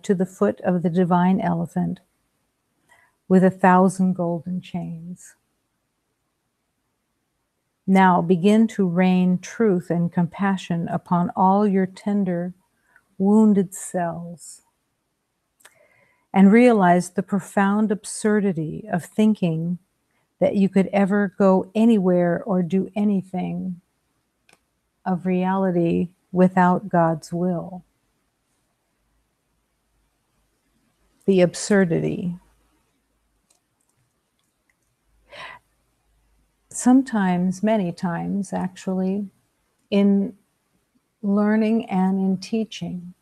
to the foot of the divine elephant with 1,000 golden chains. Now begin to rain truth and compassion upon all your tender, wounded cells, and realize the profound absurdity of thinking that you could ever go anywhere or do anything of reality without God's will. The absurdity. Sometimes, many times actually, in learning and in teaching,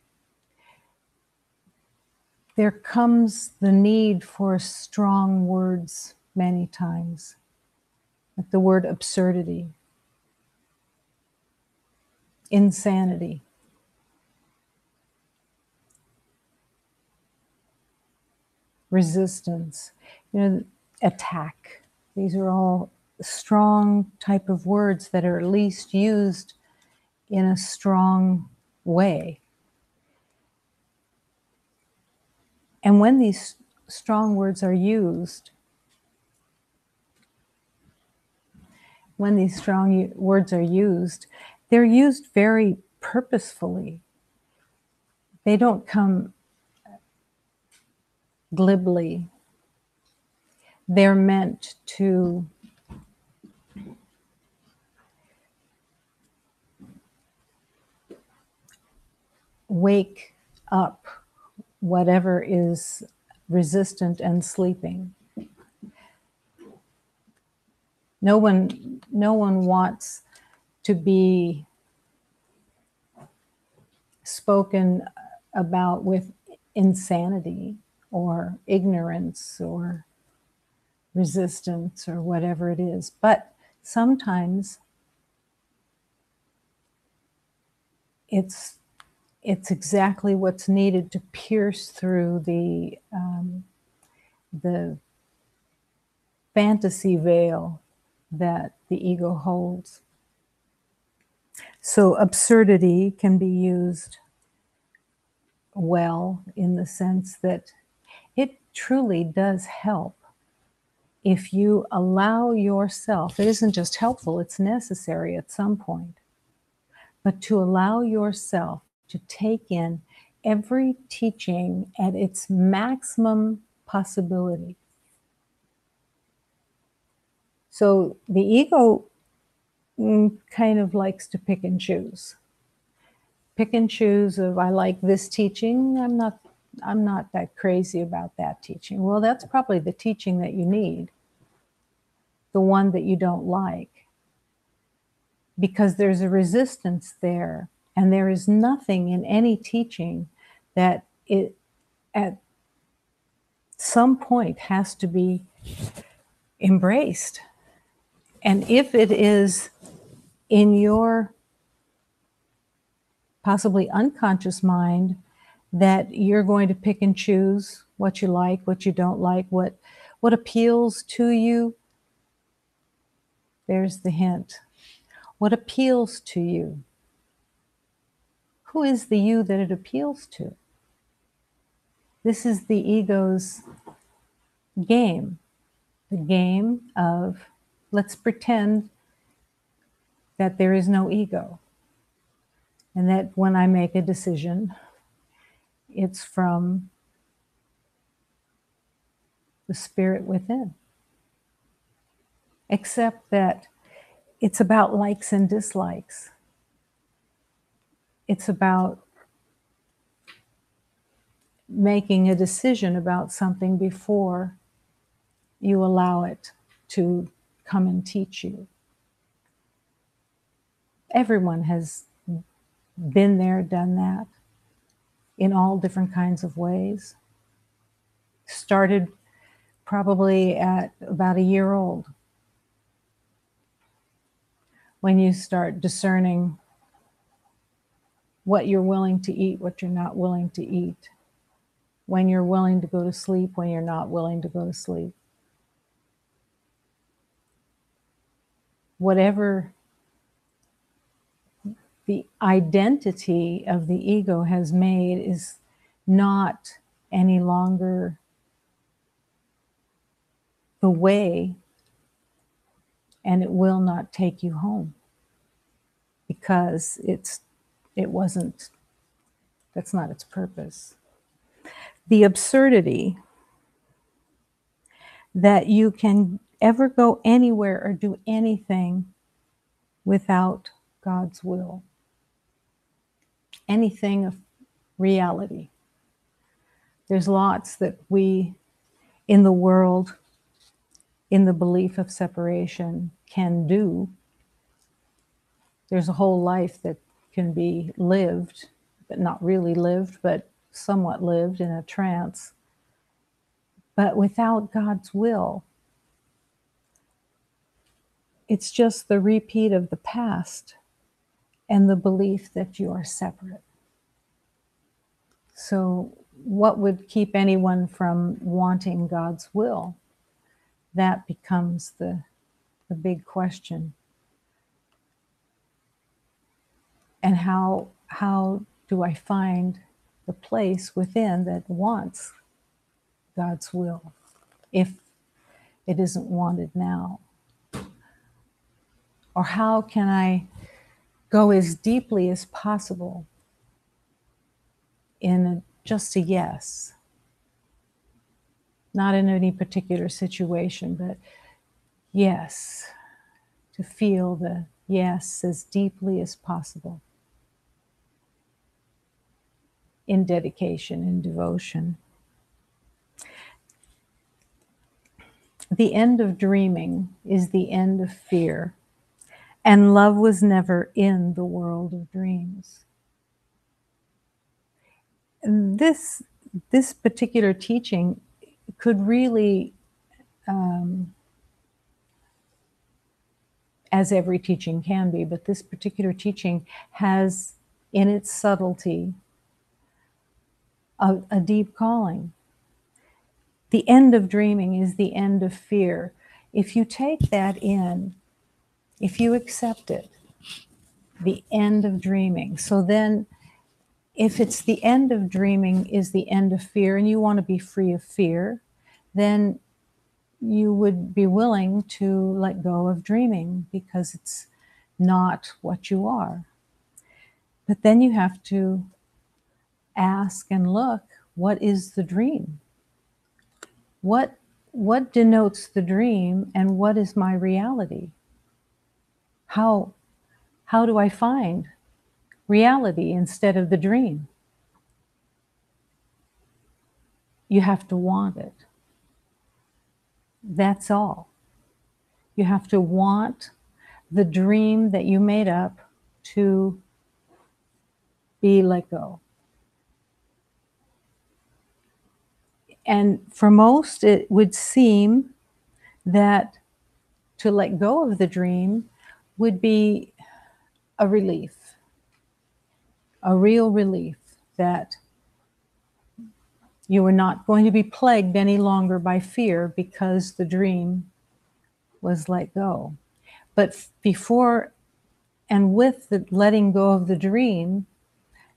there comes the need for strong words many times, like the word absurdity, insanity, resistance, attack. These are all strong type of words that are at least used in a strong way. And when these strong words are used, they're used very purposefully. They don't come glibly. They're meant to wake up whatever is resistant and sleeping. No one wants to be spoken about with insanity or ignorance or resistance or whatever it is. But sometimes it's exactly what's needed to pierce through the fantasy veil that the ego holds. So absurdity can be used well in the sense that it truly does help if you allow yourself. It isn't just helpful, it's necessary at some point, but to allow yourself to take in every teaching at its maximum possibility. So the ego kind of likes to pick and choose. Pick and choose of, I like this teaching, I'm not that crazy about that teaching. Well, that's probably the teaching that you need, the one that you don't like, because there's a resistance there, and there is nothing in any teaching that it at some point has to be embraced. And if it is in your possibly unconscious mind that you're going to pick and choose what you like, what you don't like, what appeals to you, there's the hint. What appeals to you? Who is the you that it appeals to? This is the ego's game. The game of, let's pretend that there is no ego. And that when I make a decision, it's from the spirit within. Except that it's about likes and dislikes. It's about making a decision about something before you allow it to come and teach you. Everyone has been there, done that, in all different kinds of ways. Started probably at about a year old, when you start discerning what you're willing to eat, what you're not willing to eat, when you're willing to go to sleep, when you're not willing to go to sleep. Whatever the identity of the ego has made is not any longer the way, and it will not take you home, because that's not its purpose. The absurdity that you can ever go anywhere or do anything without God's will. Anything of reality. There's lots that we in the world, in the belief of separation, can do. There's a whole life that can be lived, but not really lived, but somewhat lived in a trance. But without God's will, it's just the repeat of the past and the belief that you are separate. So what would keep anyone from wanting God's will? That becomes the big question. And how do I find the place within that wants God's will if it isn't wanted now? Or how can I go as deeply as possible in just a yes? Not in any particular situation, but yes, to feel the yes as deeply as possible in dedication, in devotion. The end of dreaming is the end of fear, and love was never in the world of dreams. And this particular teaching could really, as every teaching can be, but this particular teaching has in its subtlety a deep calling. The end of dreaming is the end of fear. If you take that in, if you accept it, the end of dreaming. So then, if it's the end of dreaming is the end of fear, and you want to be free of fear, then you would be willing to let go of dreaming, because it's not what you are. But then you have to ask and look, what is the dream? What denotes the dream, and what is my reality? How do I find reality instead of the dream? You have to want it. That's all. You have to want the dream that you made up to be let go. And for most, it would seem that to let go of the dream would be a relief, a real relief, that you were not going to be plagued any longer by fear because the dream was let go. But before and with the letting go of the dream,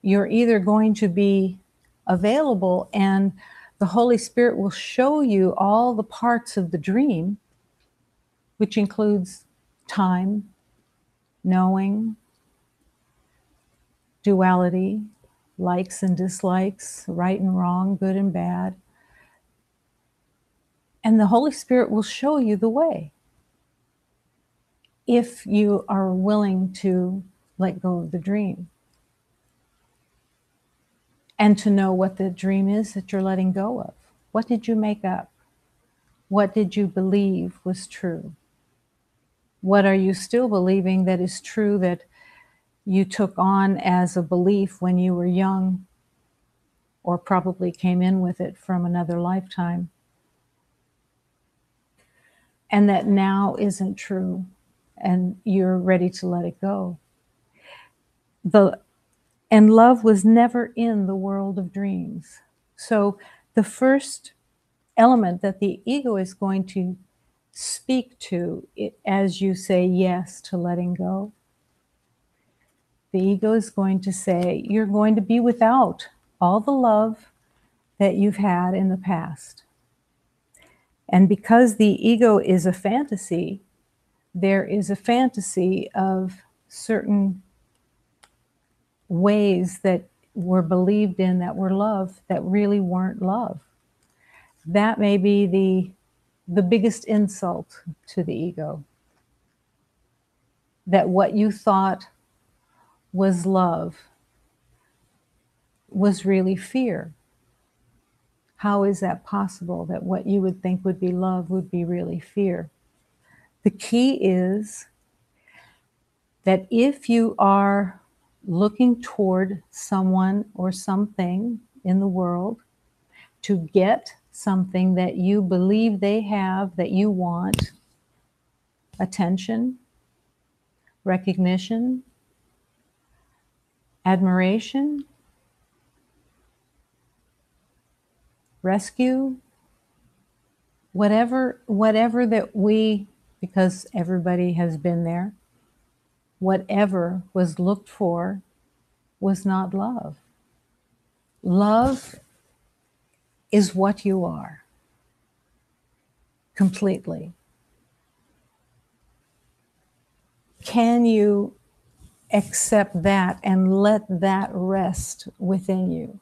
you're either going to be available, and the Holy Spirit will show you all the parts of the dream, which includes time, knowing, duality, likes and dislikes, right and wrong, good and bad. And the Holy Spirit will show you the way, if you are willing to let go of the dream and to know what the dream is that you're letting go of. What did you make up? What did you believe was true? What are you still believing that is true, that you took on as a belief when you were young, or probably came in with it from another lifetime, and that now isn't true, and you're ready to let it go? And love was never in the world of dreams. So the first element that the ego is going to speak to it, as you say yes to letting go, the ego is going to say, you're going to be without all the love that you've had in the past. And because the ego is a fantasy, there is a fantasy of certain ways that were believed in that were love that really weren't love. That may be the biggest insult to the ego. That what you thought was love was really fear. How is that possible that what you would think would be love would be really fear? The key is that if you are looking toward someone or something in the world to get something that you believe they have, that you want, attention, recognition, admiration, rescue, whatever that we, because everybody has been there, whatever was looked for was not love. Love is what you are, completely. Can you accept that and let that rest within you?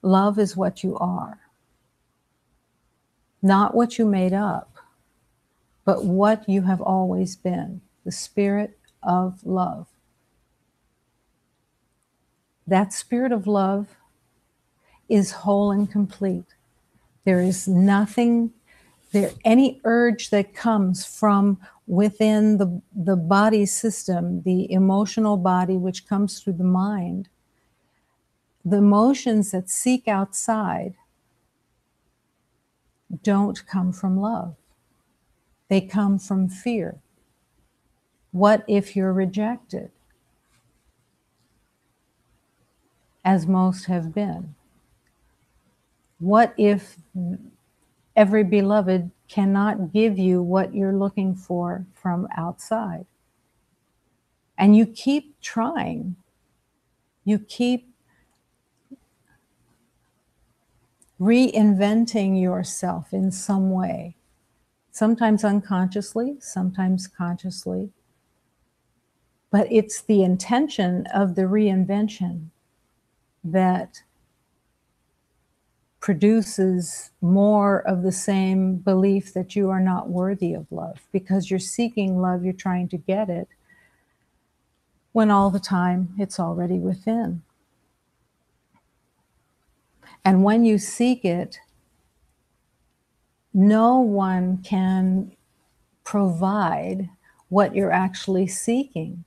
Love is what you are. Not what you made up, but what you have always been, the spirit of love. That spirit of love is whole and complete. There is nothing there, any urge that comes from within the body system, the emotional body, which comes through the mind, the emotions that seek outside don't come from love. They come from fear. What if you're rejected? As most have been. What if every beloved cannot give you what you're looking for from outside? And you keep trying. You keep reinventing yourself in some way, sometimes unconsciously, sometimes consciously. But it's the intention of the reinvention that produces more of the same belief that you are not worthy of love, because you're seeking love, you're trying to get it, when all the time it's already within. And when you seek it, no one can provide what you're actually seeking.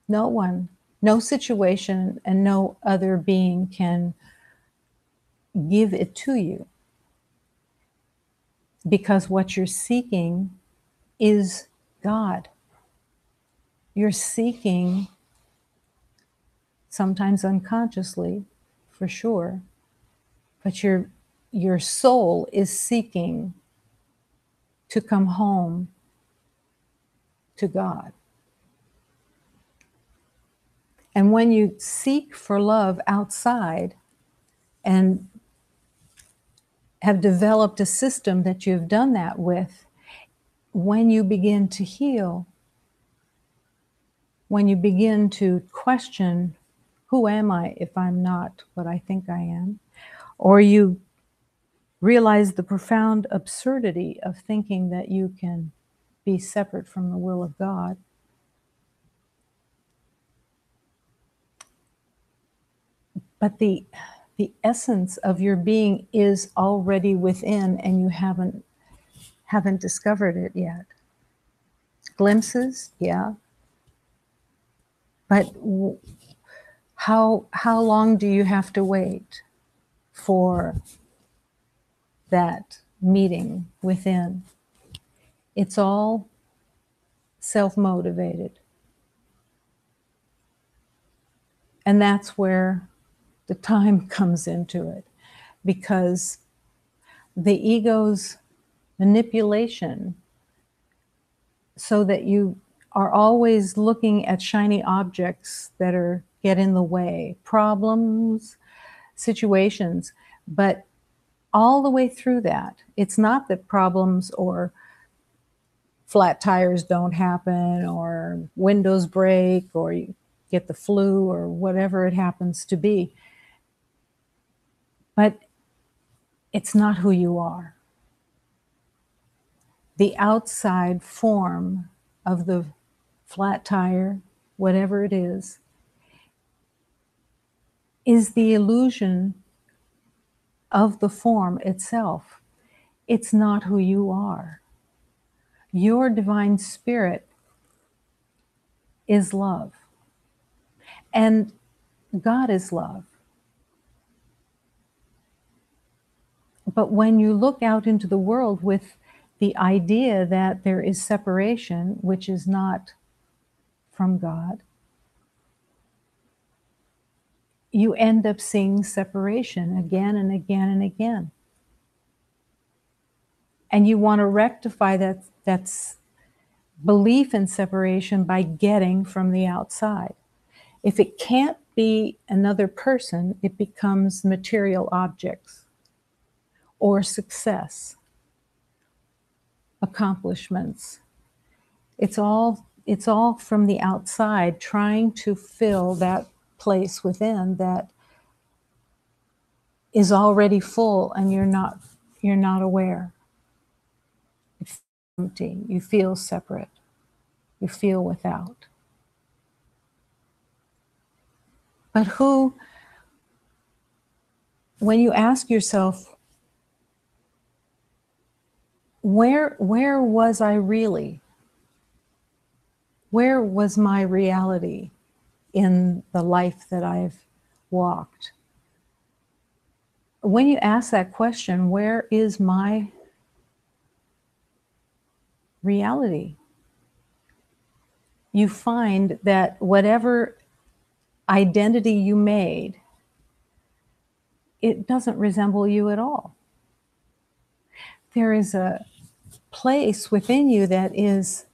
No one, no situation, and no other being can give it to you. Because what you're seeking is God. You're seeking, sometimes unconsciously, for sure, but your soul is seeking to come home to God. And when you seek for love outside and have developed a system that you've done that with, when you begin to heal, when you begin to question, who am I if I'm not what I think I am? Or you realize the profound absurdity of thinking that you can be separate from the will of God. But the essence of your being is already within, and you haven't discovered it yet. Glimpses, yeah. But how long do you have to wait for that meeting within? It's all self-motivated. And that's where the time comes into it, because the ego's manipulation, so that you are always looking at shiny objects that get in the way, problems, situations, but all the way through that, it's not that problems or flat tires don't happen or windows break or you get the flu or whatever it happens to be, but it's not who you are. The outside form of the flat tire, whatever it is the illusion of the form itself. It's not who you are. Your divine spirit is love, and God is love. But when you look out into the world with the idea that there is separation, which is not from God, you end up seeing separation again and again and again. And you want to rectify that's belief in separation by getting from the outside. If it can't be another person, it becomes material objects or success, accomplishments. It's all from the outside, trying to fill that place within that is already full, and you're not aware. It's empty. You feel separate. You feel without. But when you ask yourself, where was I really? Where was my reality in the life that I've walked? When you ask that question, where is my reality? You find that whatever identity you made, it doesn't resemble you at all. There is a place within you that is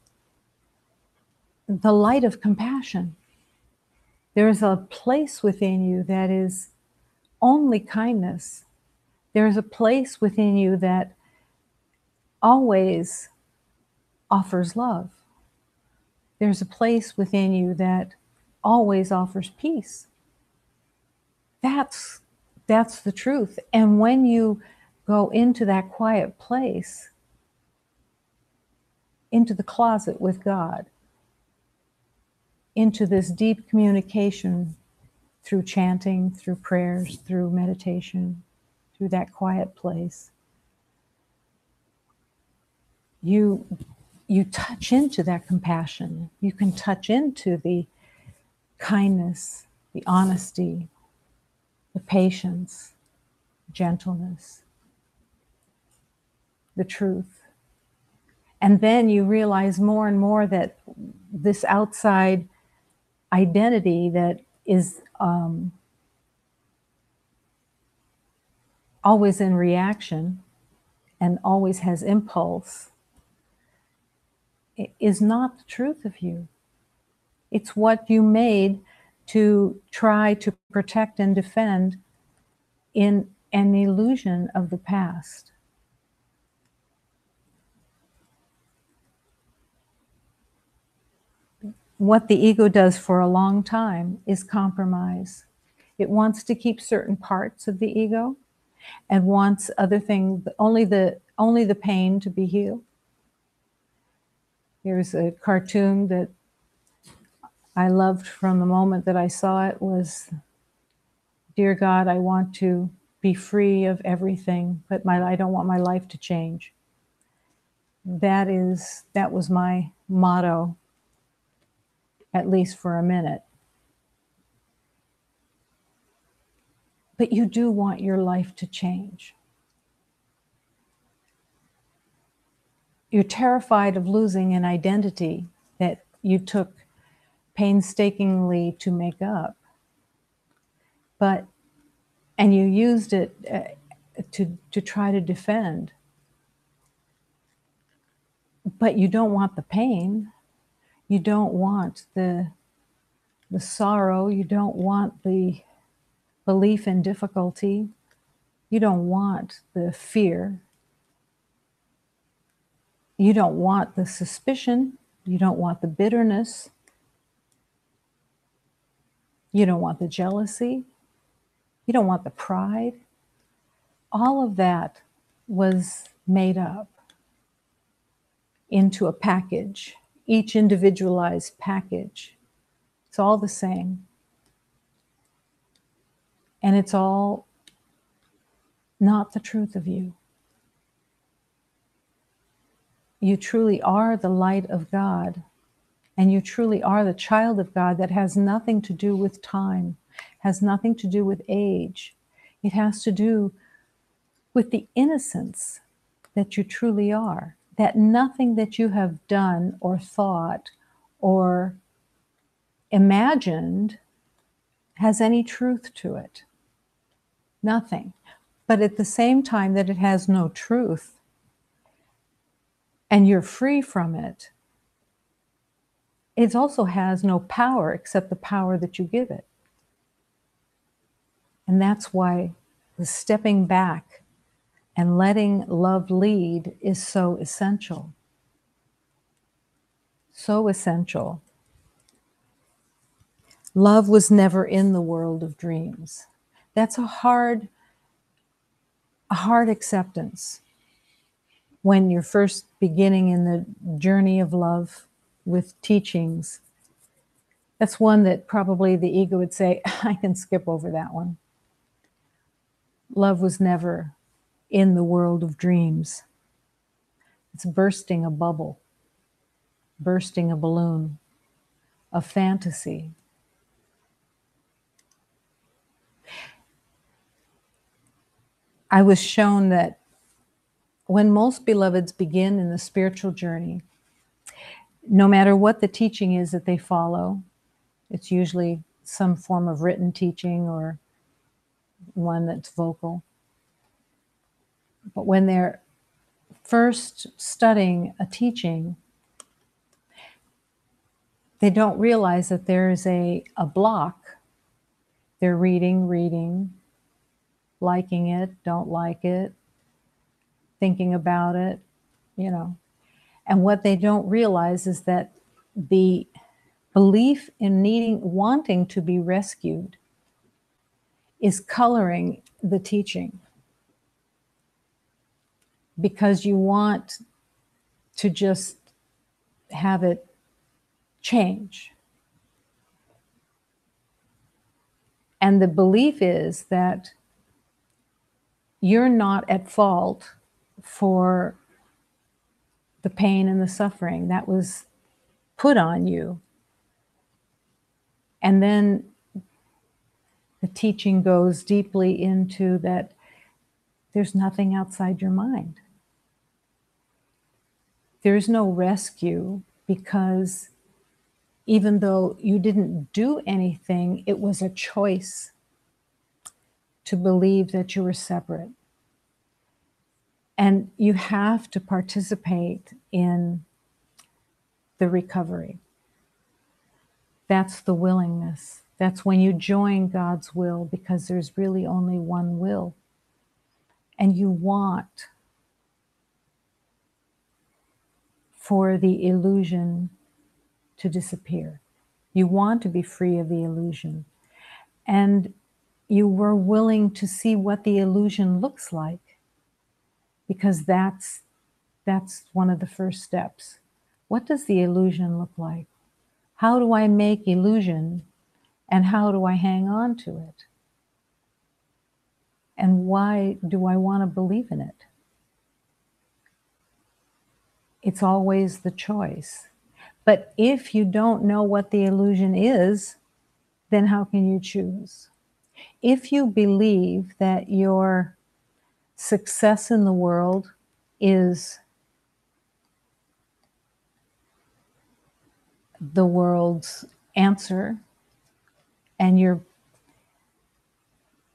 the light of compassion. There is a place within you that is only kindness. There is a place within you that always offers love. There's a place within you that always offers peace. That's the truth. And when you go into that quiet place, into the closet with God, into this deep communication through chanting, through prayers, through meditation, through that quiet place, you touch into that compassion. You can touch into the kindness, the honesty, the patience, gentleness, the truth. And then you realize more and more that this outside identity that is always in reaction and always has impulse is not the truth of you. It's what you made to try to protect and defend in an illusion of the past. What the ego does for a long time is compromise. It wants to keep certain parts of the ego and wants other things, only the pain to be healed. Here's a cartoon that I loved from the moment that I saw it was, "Dear God, I want to be free of everything, but I don't want my life to change." That was my motto, at least for a minute. But you do want your life to change. You're terrified of losing an identity that you took painstakingly to make up. And you used it to try to defend. But you don't want the pain. You don't want the sorrow. You don't want the belief in difficulty. You don't want the fear. You don't want the suspicion. You don't want the bitterness. You don't want the jealousy. You don't want the pride. All of that was made up into a package, each individualized package. It's all the same. And it's all not the truth of you. You truly are the light of God, and you truly are the child of God that has nothing to do with time, has nothing to do with age. It has to do with the innocence that you truly are, that nothing that you have done or thought or imagined has any truth to it. Nothing. But at the same time that it has no truth and you're free from it, it also has no power except the power that you give it. And that's why the stepping back and letting love lead is so essential. So essential. Love was never in the world of dreams. That's a hard acceptance when you're first beginning in the journey of love with teachings. That's one that probably the ego would say, I can skip over that one. Love was never in the world of dreams. It's bursting a bubble, bursting a balloon, a fantasy. I was shown that when most beloveds begin in the spiritual journey, no matter what the teaching is that they follow, it's usually some form of written teaching or one that's vocal. But when they're first studying a teaching, they don't realize that there is a block. They're reading, liking it, don't like it, thinking about it, And what they don't realize is that the belief in wanting to be rescued is coloring the teaching, because you want to just have it change. And the belief is that you're not at fault for the pain and the suffering that was put on you. And then the teaching goes deeply into that there's nothing outside your mind. There's no rescue, because even though you didn't do anything, it was a choice to believe that you were separate. And you have to participate in the recovery. That's the willingness. That's when you join God's will, because there's really only one will. And you want for the illusion to disappear. You want to be free of the illusion. And you were willing to see what the illusion looks like, because that's one of the first steps. What does the illusion look like? How do I make illusion, and how do I hang on to it? And why do I want to believe in it? It's always the choice. But if you don't know what the illusion is, then how can you choose? If you believe that your success in the world is the world's answer, and you're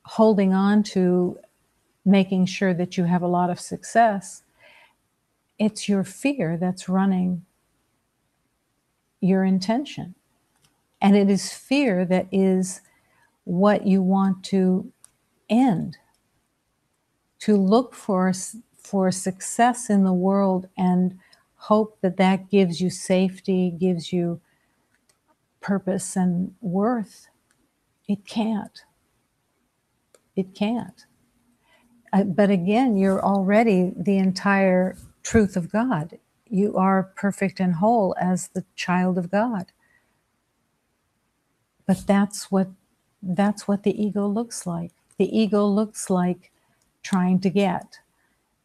holding on to making sure that you have a lot of success, it's your fear that's running your intention. And it is fear that is what you want to end, to look for success in the world and hope that that gives you safety, gives you purpose and worth. It can't. It can't. But again, you're already the entire truth of God. You are perfect and whole as the child of God. But that's what the ego looks like. The ego looks like trying to get.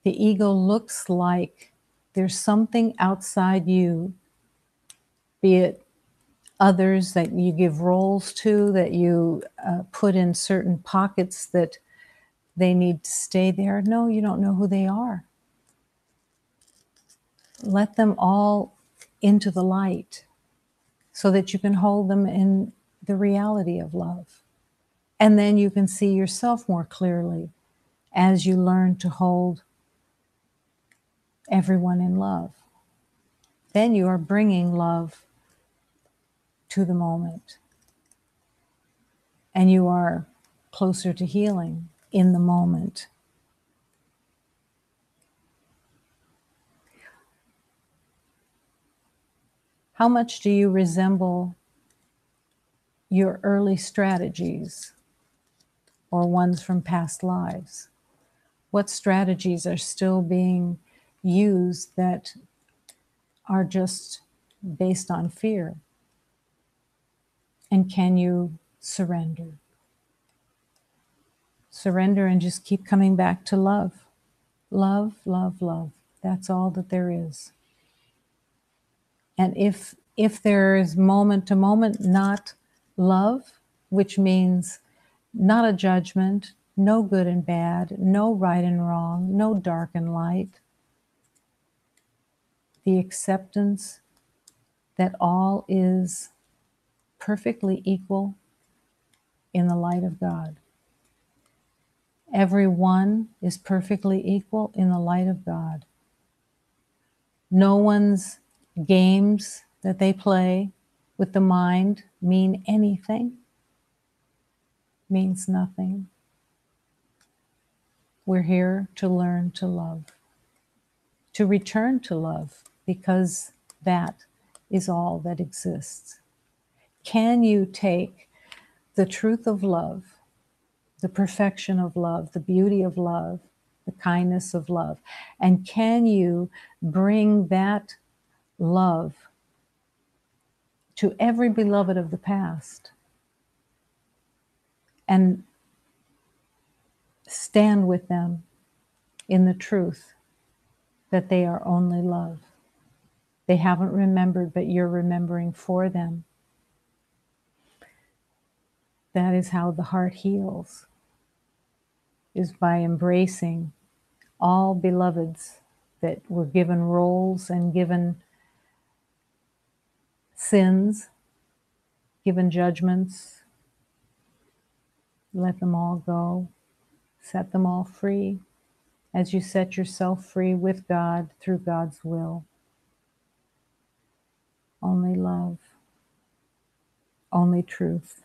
The ego looks like there's something outside you, be it others that you give roles to, that you put in certain pockets that they need to stay there. No, you don't know who they are. Let them all into the light so that you can hold them in the reality of love. And then you can see yourself more clearly as you learn to hold everyone in love. Then you are bringing love to the moment. And you are closer to healing in the moment. How much do you resemble your early strategies or ones from past lives? What strategies are still being used that are just based on fear? And can you surrender? Surrender and just keep coming back to love. Love, love, love. That's all that there is. And if there is moment to moment not love, which means not a judgment, no good and bad, no right and wrong, no dark and light, the acceptance that all is perfectly equal in the light of God. Everyone is perfectly equal in the light of God. No one's games that they play with the mind mean anything, means nothing. We're here to learn to love, to return to love, because that is all that exists. Can you take the truth of love, the perfection of love, the beauty of love, the kindness of love, and can you bring that love to every beloved of the past and stand with them in the truth that they are only love? They haven't remembered, but you're remembering for them. That is how the heart heals, is by embracing all beloveds that were given roles and given sins, given judgments. Let them all go. Set them all free as you set yourself free with God through God's will. Only love, only truth.